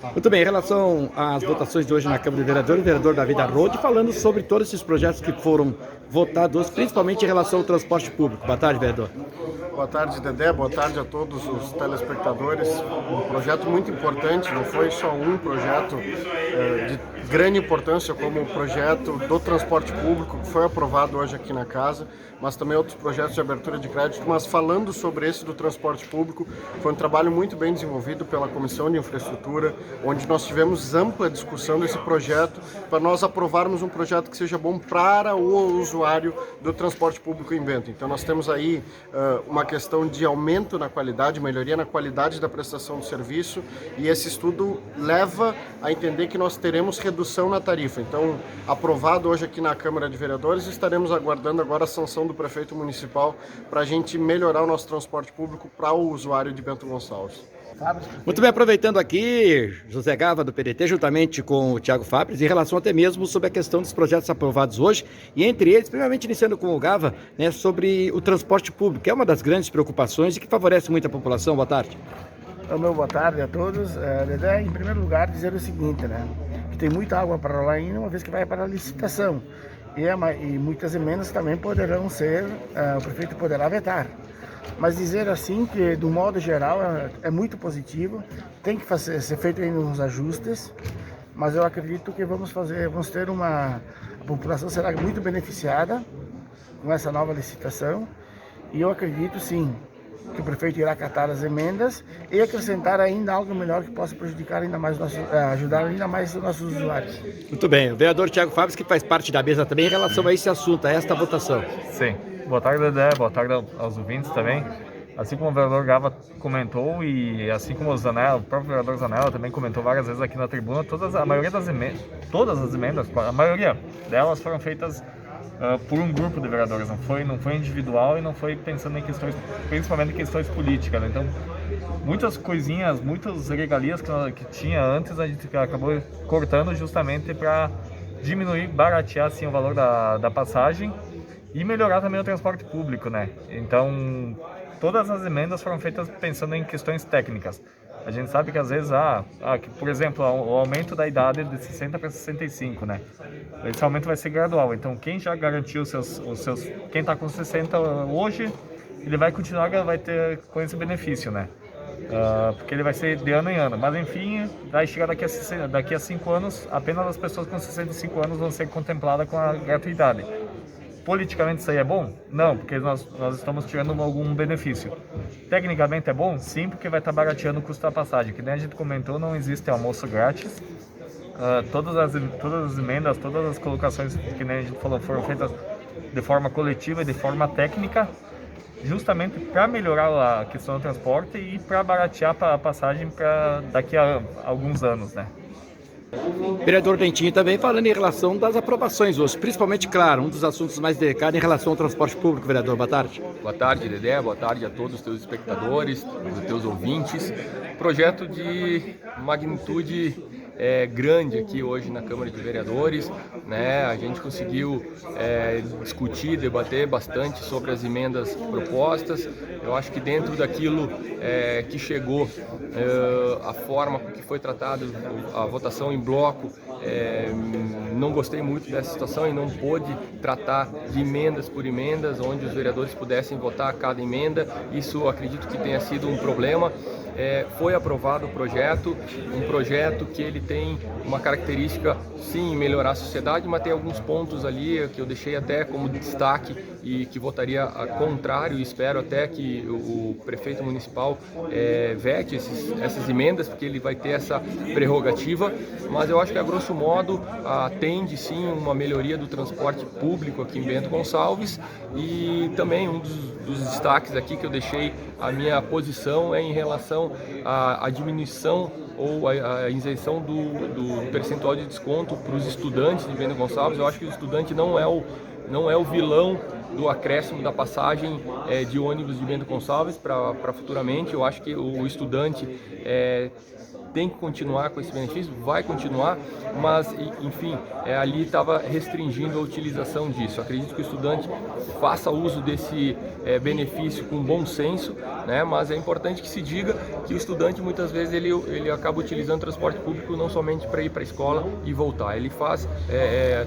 Muito bem, em relação às votações de hoje na Câmara de Vereadores, o vereador Davi Darrode falando sobre todos esses projetos que foram votados, principalmente em relação ao transporte público. Boa tarde, vereador. Boa tarde, Dedé. Boa tarde a todos os telespectadores. Um projeto muito importante, não foi só um projeto de grande importância como o projeto do transporte público que foi aprovado hoje aqui na casa, mas também outros projetos de abertura de crédito. Mas falando sobre esse do transporte público, foi um trabalho muito bem desenvolvido pela Comissão de Infraestrutura, onde nós tivemos ampla discussão desse projeto para nós aprovarmos um projeto que seja bom para o usuário do transporte público em Bento. Então nós temos aí uma questão de aumento na qualidade, melhoria na qualidade da prestação do serviço, e esse estudo leva a entender que nós teremos redução na tarifa. Então, aprovado hoje aqui na Câmara de Vereadores, estaremos aguardando agora a sanção do prefeito municipal para a gente melhorar o nosso transporte público para o usuário de Bento Gonçalves. Muito bem, aproveitando aqui, José Gava do PDT, juntamente com o Thiago Fabres, em relação até mesmo sobre a questão dos projetos aprovados hoje, e entre eles, primeiramente iniciando com o Gava, né, sobre o transporte público, que é uma das grandes preocupações e que favorece muito a população. Boa tarde. Meu boa tarde a todos. Dedé, em primeiro lugar, dizer o seguinte, né, que tem muita água para rolar ainda, uma vez que vai para a licitação, e muitas emendas também poderão ser, o prefeito poderá vetar. Mas dizer assim que, do modo geral, é muito positivo, tem que ser feito ainda uns ajustes, mas eu acredito que vamos ter a população será muito beneficiada com essa nova licitação, e eu acredito sim que o prefeito irá acatar as emendas e acrescentar ainda algo melhor que possa prejudicar ainda mais ajudar ainda mais os nossos usuários. Muito bem, o vereador Thiago Fabres, que faz parte da mesa também em relação a esse assunto, a esta votação. Sim. Boa tarde, Dedé. Boa tarde aos ouvintes também. Assim como o vereador Gava comentou, e assim como o próprio vereador Zanella também comentou várias vezes aqui na tribuna, a maioria das emendas, todas as emendas, a maioria delas foram feitas por um grupo de vereadores, não foi individual e não foi pensando em questões, principalmente em questões políticas, né? Então, muitas coisinhas, muitas regalias que tinha antes, a gente acabou cortando justamente para diminuir, baratear assim, o valor da passagem e melhorar também o transporte público, né? Então, todas as emendas foram feitas pensando em questões técnicas. A gente sabe que às vezes, por exemplo, o aumento da idade de 60 para 65, né? Esse aumento vai ser gradual. Então, quem já garantiu quem está com 60 hoje, ele vai continuar, vai ter com esse benefício, né? Porque ele vai ser de ano em ano. Mas, enfim, vai chegar daqui a 5 anos, apenas as pessoas com 65 anos vão ser contempladas com a gratuidade. Politicamente isso aí é bom? Não, porque nós estamos tirando algum benefício. Tecnicamente é bom? Sim, porque vai estar barateando o custo da passagem. Que nem a gente comentou, não existe almoço grátis. Todas as emendas, todas as colocações que nem a gente falou foram feitas de forma coletiva e de forma técnica, justamente para melhorar a questão do transporte e para baratear a passagem para daqui a alguns anos, né? Vereador Dentinho também falando em relação das aprovações hoje, principalmente, claro, um dos assuntos mais delicados em relação ao transporte público, vereador. Boa tarde. Boa tarde, Dedé. Boa tarde a todos os teus espectadores, os teus ouvintes. Projeto de magnitude grande aqui hoje na Câmara de Vereadores, né? A gente conseguiu discutir, debater bastante sobre as emendas propostas. Eu acho que dentro daquilo que chegou, a forma com que foi tratada a votação em bloco, não gostei muito dessa situação e não pôde tratar de emendas por emendas, onde os vereadores pudessem votar cada emenda. Isso acredito que tenha sido um problema. Foi aprovado o projeto, um projeto que ele tem uma característica, sim, melhorar a sociedade, mas tem alguns pontos ali que eu deixei até como destaque e que votaria contrário, e espero até que o prefeito municipal vete essas emendas, porque ele vai ter essa prerrogativa, mas eu acho que a grosso modo atende sim uma melhoria do transporte público aqui em Bento Gonçalves. E também um dos destaques aqui que eu deixei a minha posição é em relação à diminuição ou a isenção do percentual de desconto para os estudantes de Bento Gonçalves. Eu acho que o estudante não é o vilão do acréscimo da passagem de ônibus de Bento Gonçalves para futuramente. Eu acho que o estudante tem que continuar com esse benefício, vai continuar, mas, enfim, ali estava restringindo a utilização disso. Acredito que o estudante faça uso desse benefício com bom senso, né? Mas é importante que se diga que o estudante, muitas vezes, ele acaba utilizando o transporte público não somente para ir para a escola e voltar. Ele faz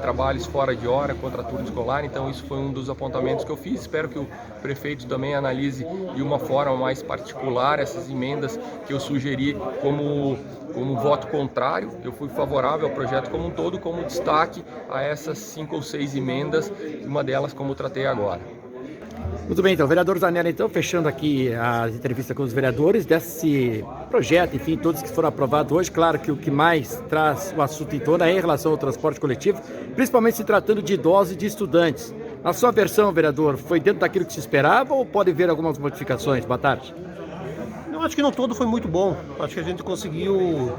trabalhos fora de hora, contra turno escolar, então isso foi um dos apontamentos que eu fiz. Espero que o prefeito também analise de uma forma mais particular essas emendas que eu sugeri como voto contrário. Eu fui favorável ao projeto como um todo, como destaque a essas 5 ou 6 emendas, uma delas como tratei agora. Muito bem, então, vereador Zanella, então, fechando aqui a entrevista com os vereadores desse projeto, enfim, todos que foram aprovados hoje. Claro que o que mais traz o assunto em torno é em relação ao transporte coletivo, principalmente se tratando de idosos e de estudantes. A sua versão, vereador, foi dentro daquilo que se esperava ou pode haver algumas modificações? Boa tarde. Eu acho que no todo foi muito bom. Acho que a gente conseguiu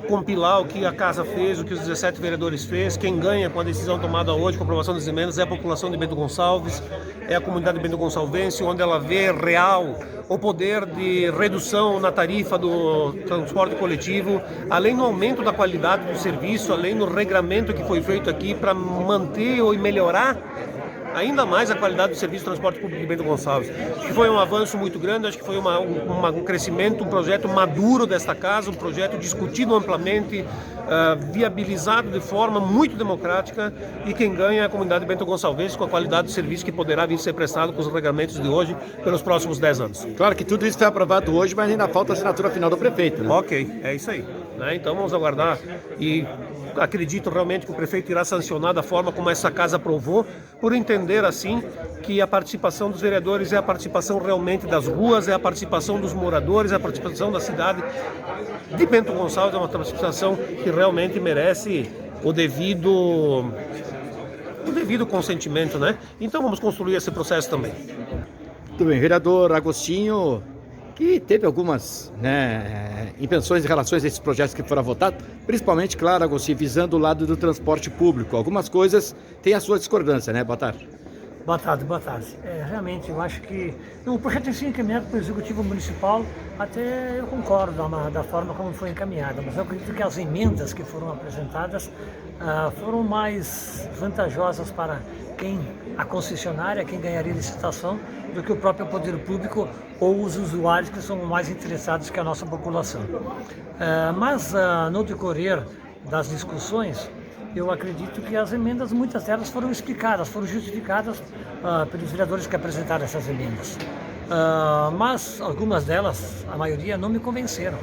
compilar o que a Casa fez, o que os 17 vereadores fez. Quem ganha com a decisão tomada hoje, com a aprovação das emendas, é a população de Bento Gonçalves, é a comunidade de Bento Gonçalvense, onde ela vê real o poder de redução na tarifa do transporte coletivo, além do aumento da qualidade do serviço, além do regramento que foi feito aqui para manter ou melhorar ainda mais a qualidade do serviço de transporte público de Bento Gonçalves. Acho que foi um avanço muito grande, acho que foi um crescimento, um projeto maduro desta casa, um projeto discutido amplamente, viabilizado de forma muito democrática, e quem ganha é a comunidade de Bento Gonçalves com a qualidade do serviço que poderá vir ser prestado com os regramentos de hoje pelos próximos 10 anos. Claro que tudo isso foi aprovado hoje, mas ainda falta a assinatura final do prefeito, né? Ok, é isso aí, né? Então vamos aguardar, e acredito realmente que o prefeito irá sancionar da forma como essa casa aprovou, por entender assim que a participação dos vereadores é a participação realmente das ruas, é a participação dos moradores, é a participação da cidade de Bento Gonçalves, é uma participação que realmente merece o devido consentimento, né? Então vamos construir esse processo também. Muito bem, vereador Agostinho, que teve algumas invenções em relação a esses projetos que foram votados, principalmente, claro, Agostinho, visando o lado do transporte público. Algumas coisas têm a sua discordância, né? Boa tarde. Boa tarde, boa tarde. Realmente, eu acho que o projeto em si encaminhado para o Executivo Municipal, até eu concordo da forma como foi encaminhada, mas eu acredito que as emendas que foram apresentadas foram mais vantajosas para a concessionária, quem ganharia a licitação, do que o próprio poder público ou os usuários, que são mais interessados que a nossa população. Mas no decorrer das discussões, eu acredito que as emendas, muitas delas foram explicadas, foram justificadas pelos vereadores que apresentaram essas emendas. Mas algumas delas, a maioria, não me convenceram.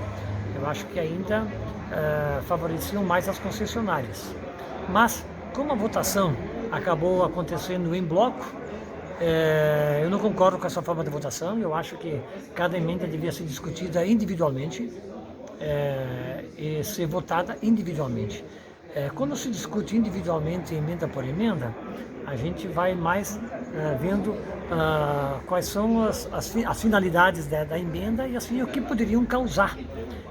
Eu acho que ainda favoreciam mais as concessionárias. Mas, como a votação acabou acontecendo em bloco, eu não concordo com essa forma de votação. Eu acho que cada emenda devia ser discutida individualmente e ser votada individualmente. Quando se discute individualmente, emenda por emenda, a gente vai mais vendo quais são as finalidades da emenda e assim o que poderiam causar.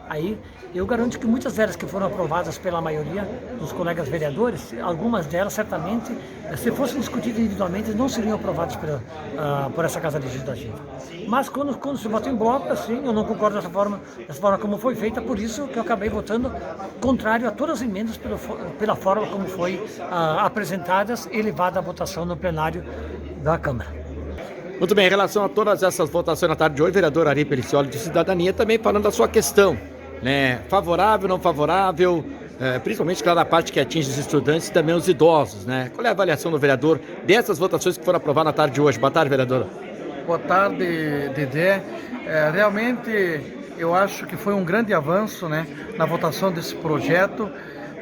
Aí eu garanto que muitas delas que foram aprovadas pela maioria dos colegas vereadores, algumas delas certamente, se fossem discutidas individualmente, não seriam aprovadas por essa Casa Legislativa. Mas quando se vota em bloco, assim, eu não concordo dessa forma como foi feita, por isso que eu acabei votando contrário a todas as emendas pela forma como foi apresentadas e levada à votação no plenário da Câmara. Muito bem, em relação a todas essas votações na tarde de hoje, vereador Ari Pelicioli de Cidadania, também falando da sua questão, né? Favorável, não favorável, principalmente, claro, a parte que atinge os estudantes e também os idosos, né? Qual é a avaliação do vereador dessas votações que foram aprovadas na tarde de hoje? Boa tarde, vereador. Boa tarde, Dedé. Realmente, eu acho que foi um grande avanço, né, na votação desse projeto.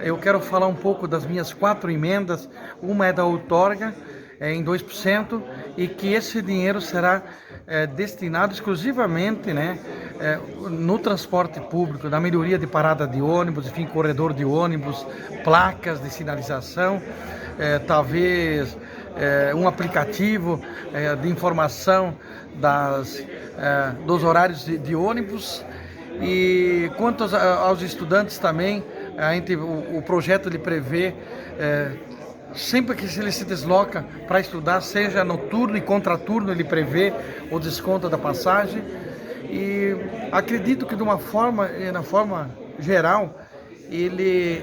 Eu quero falar um pouco das minhas 4 emendas. Uma é da outorga, em 2%, e que esse dinheiro será destinado exclusivamente, né, no transporte público, na melhoria de parada de ônibus, enfim, corredor de ônibus, placas de sinalização, talvez um aplicativo de informação dos horários de ônibus. E quanto aos estudantes também, o projeto ele prevê sempre que ele se desloca para estudar, seja noturno e contraturno, ele prevê o desconto da passagem. E acredito que na forma geral,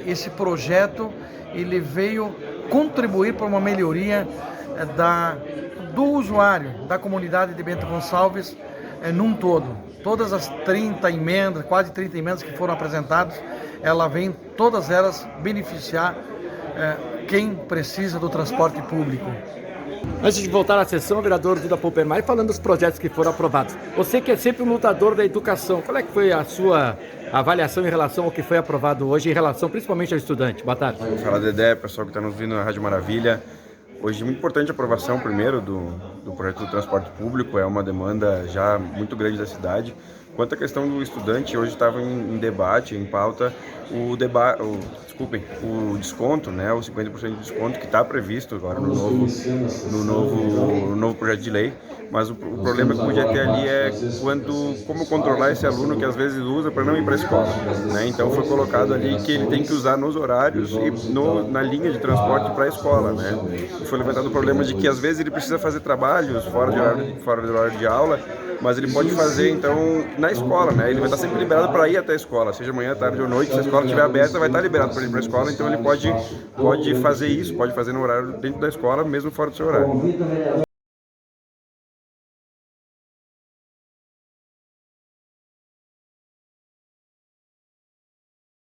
esse projeto ele veio contribuir para uma melhoria do usuário, da comunidade de Bento Gonçalves num todo. Todas as 30 emendas, quase 30 emendas que foram apresentadas, todas elas beneficiar quem precisa do transporte público. Antes de voltar à sessão, vereador Duda Poppermeier, falando dos projetos que foram aprovados. Você que é sempre um lutador da educação, qual é que foi a sua avaliação em relação ao que foi aprovado hoje, em relação principalmente ao estudante? Boa tarde. Fala, Dedé, pessoal que está nos ouvindo na Rádio Maravilha. Hoje é muito importante a aprovação, primeiro, do projeto do transporte público, é uma demanda já muito grande da cidade. Quanto à questão do estudante, hoje estava em debate, em pauta, o desconto, né, o 50% de desconto que está previsto agora no novo projeto de lei. Mas o problema que podia ter ali é como controlar esse aluno que às vezes usa para não ir para a escola, né? Então foi colocado ali que ele tem que usar nos horários e na linha de transporte para a escola, né? E foi levantado o problema de que às vezes ele precisa fazer trabalhos fora do horário de aula, mas ele pode fazer então na escola, né? Ele vai estar sempre liberado para ir até a escola, seja manhã, tarde ou noite. Se a escola estiver aberta, vai estar liberado para ir para a escola, então ele pode fazer isso, pode fazer no horário dentro da escola, mesmo fora do seu horário.